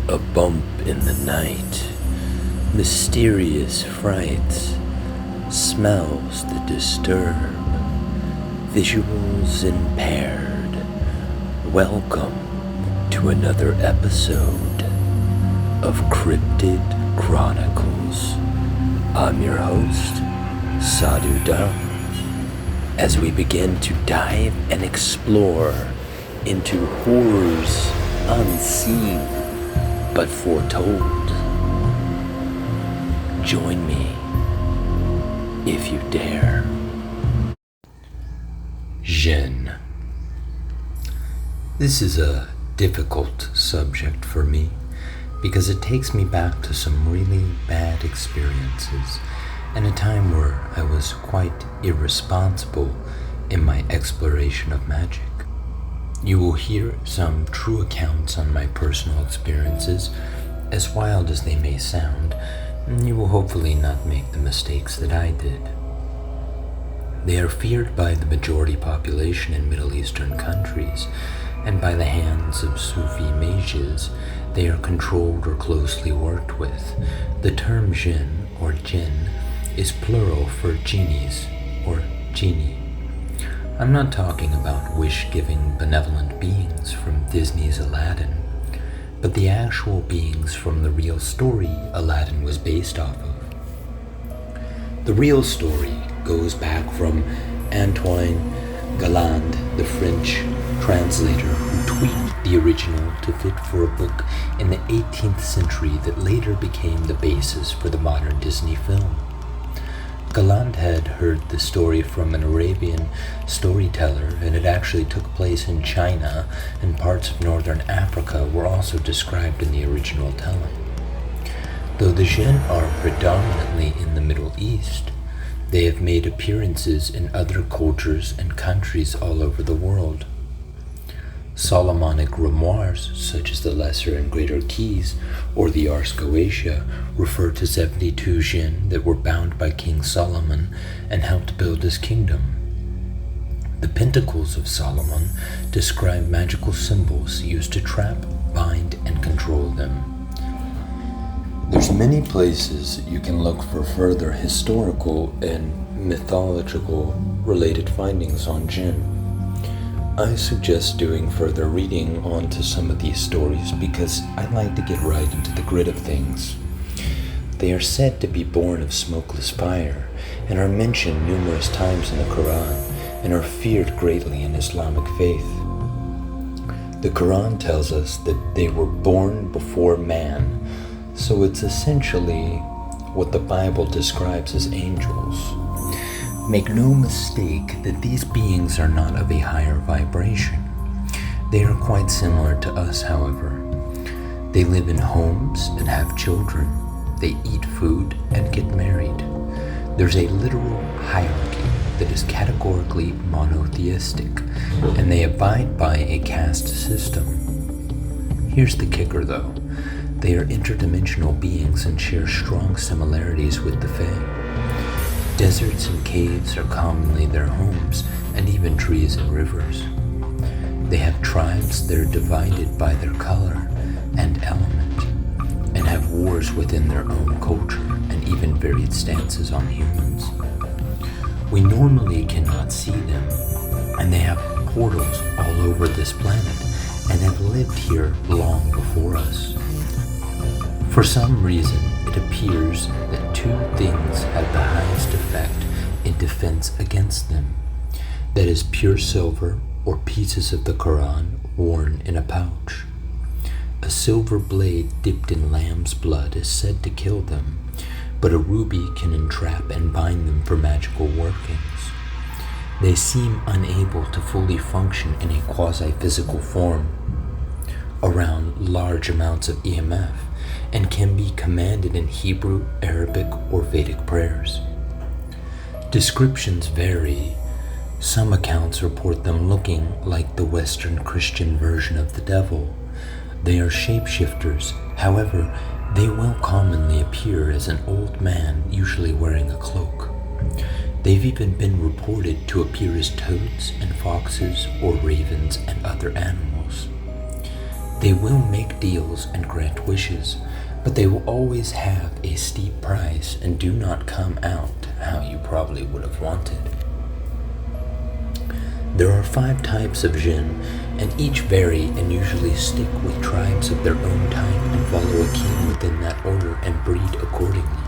A bump in the night, mysterious frights, smells that disturb, visuals impaired. Welcome to another episode of Cryptid Chronicles. I'm your host, Sadhu Dham, as we begin to dive and explore into horrors unseen but foretold. Join me if you dare. Djinn. This is a difficult subject for me because it takes me back to some really bad experiences and a time where I was quite irresponsible in my exploration of magic. You will hear some true accounts on my personal experiences, as wild as they may sound, and you will hopefully not make the mistakes that I did. They are feared by the majority population in Middle Eastern countries, and by the hands of Sufi mages, they are controlled or closely worked with. The term Djinn or Jinn is plural for genies or genie. I'm not talking about wish-giving benevolent beings from Disney's Aladdin, but the actual beings from the real story Aladdin was based off of. The real story goes back from Antoine Galland, the French translator who tweaked the original to fit for a book in the 18th century that later became the basis for the modern Disney film. Galland had heard the story from an Arabian storyteller, and it actually took place in China, and parts of northern Africa were also described in the original telling. Though the Djinn are predominantly in the Middle East, they have made appearances in other cultures and countries all over the world. Solomonic grimoires, such as the Lesser and Greater Keys or the Ars Goetia, refer to 72 Djinn that were bound by King Solomon and helped build his kingdom. The Pentacles of Solomon describe magical symbols used to trap, bind, and control them. There's many places you can look for further historical and mythological related findings on Djinn. I suggest doing further reading onto some of these stories because I like to get right into the grit of things. They are said to be born of smokeless fire and are mentioned numerous times in the Quran and are feared greatly in Islamic faith. The Quran tells us that they were born before man, so it's essentially what the Bible describes as angels. Make no mistake that these beings are not of a higher vibration. They are quite similar to us, however. They live in homes and have children. They eat food and get married. There's a literal hierarchy that is categorically monotheistic, and they abide by a caste system. Here's the kicker, though. They are interdimensional beings and share strong similarities with the Fae. Deserts and caves are commonly their homes, and even trees and rivers. They have tribes that are divided by their color and element, and have wars within their own culture, and even varied stances on humans. We normally cannot see them, and they have portals all over this planet, and have lived here long before us. For some reason, it appears that two things have the highest effect in defense against them. That is pure silver or pieces of the Quran worn in a pouch. A silver blade dipped in lamb's blood is said to kill them, but a ruby can entrap and bind them for magical workings. They seem unable to fully function in a quasi-physical form around large amounts of EMF, and can be commanded in Hebrew, Arabic, or Vedic prayers. Descriptions vary. Some accounts report them looking like the Western Christian version of the devil. They are shapeshifters, however, they will commonly appear as an old man, usually wearing a cloak. They've even been reported to appear as toads and foxes or ravens and other animals. They will make deals and grant wishes, but they will always have a steep price and do not come out how you probably would have wanted. There are 5 types of Djinn, and each vary and usually stick with tribes of their own type and follow a king within that order and breed accordingly.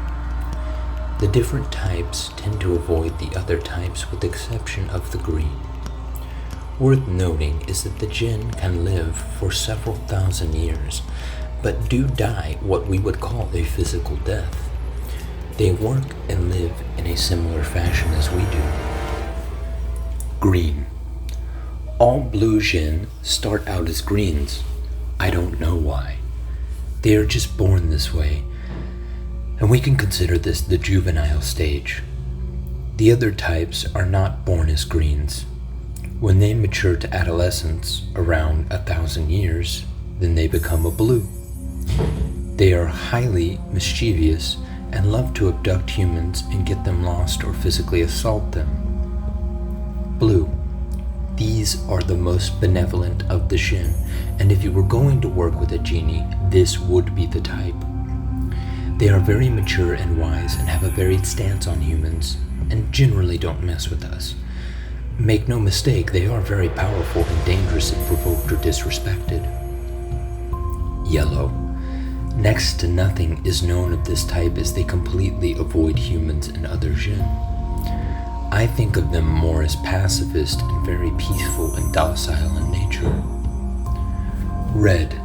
The different types tend to avoid the other types with the exception of the green. Worth noting is that the Djinn can live for several thousand years, but do die what we would call a physical death. They work and live in a similar fashion as we do. Green. All blue Djinn start out as greens. I don't know why. They are just born this way, and we can consider this the juvenile stage. The other types are not born as greens. When they mature to adolescence, around 1,000 years, then they become a blue. They are highly mischievous and love to abduct humans and get them lost or physically assault them. Blue. These are the most benevolent of the Djinn, and if you were going to work with a genie, this would be the type. They are very mature and wise and have a varied stance on humans, and generally don't mess with us. Make no mistake, they are very powerful and dangerous if provoked or disrespected. Yellow. Next to nothing is known of this type as they completely avoid humans and other Djinn. I think of them more as pacifist and very peaceful and docile in nature. Red.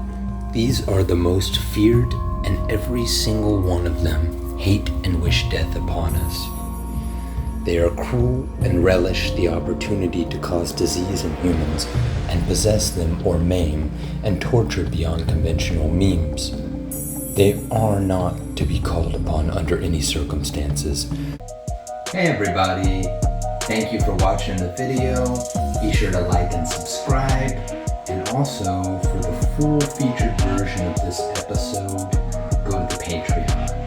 These are the most feared, and every single one of them hate and wish death upon us. They are cruel and relish the opportunity to cause disease in humans and possess them or maim and torture beyond conventional means. They are not to be called upon under any circumstances. Hey everybody, thank you for watching the video. Be sure to like and subscribe, and also for the full featured version of this episode, go to the Patreon.